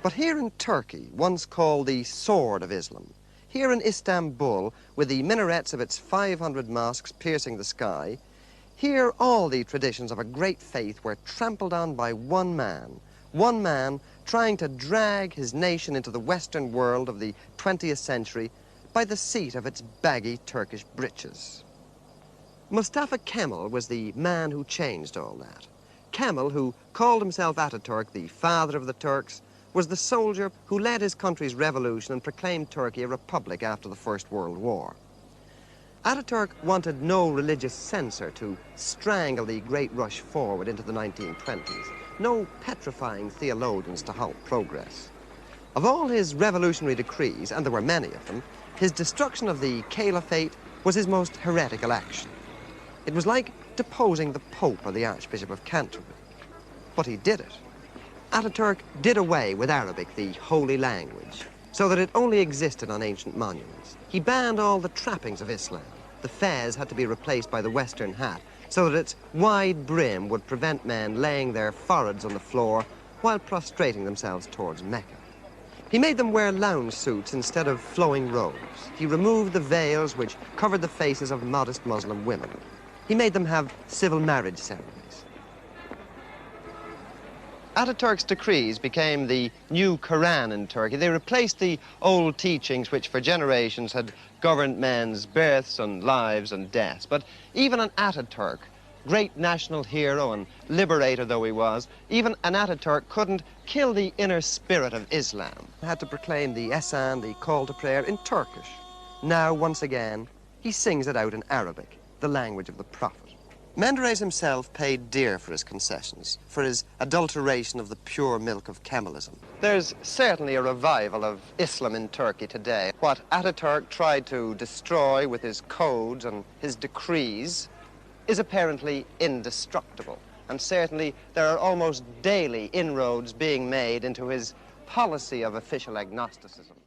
But here in Turkey, once called the Sword of Islam, here in Istanbul, with the minarets of its 500 mosques piercing the sky, here all the traditions of a great faith were trampled on by one man trying to drag his nation into the Western world of the 20th century by the seat of its baggy Turkish breeches. Mustafa Kemal was the man who changed all that. Kemal, who called himself Ataturk, the father of the Turks, was the soldier who led his country's revolution and proclaimed Turkey a republic after the First World War. Ataturk wanted no religious censor to strangle the great rush forward into the 1920s, no petrifying theologians to halt progress. Of all his revolutionary decrees, and there were many of them, his destruction of the caliphate was his most heretical action. It was like deposing the Pope or the Archbishop of Canterbury. But he did it. Ataturk did away with Arabic, the holy language, so that it only existed on ancient monuments. He banned all the trappings of Islam. The fez had to be replaced by the Western hat, so that its wide brim would prevent men laying their foreheads on the floor while prostrating themselves towards Mecca. He made them wear lounge suits instead of flowing robes. He removed the veils which covered the faces of modest Muslim women. He made them have civil marriage ceremonies. Ataturk's decrees became the new Quran in Turkey. They replaced the old teachings which for generations had governed men's births and lives and deaths. But even an Ataturk, great national hero and liberator though he was, even an Ataturk couldn't kill the inner spirit of Islam. He had to proclaim the Esan, the call to prayer, in Turkish. Now, once again, he sings it out in Arabic, the language of the Prophet. Menderes himself paid dear for his concessions, for his adulteration of the pure milk of Kemalism. There's certainly a revival of Islam in Turkey today. What Ataturk tried to destroy with his codes and his decrees is apparently indestructible. And certainly there are almost daily inroads being made into his policy of official agnosticism.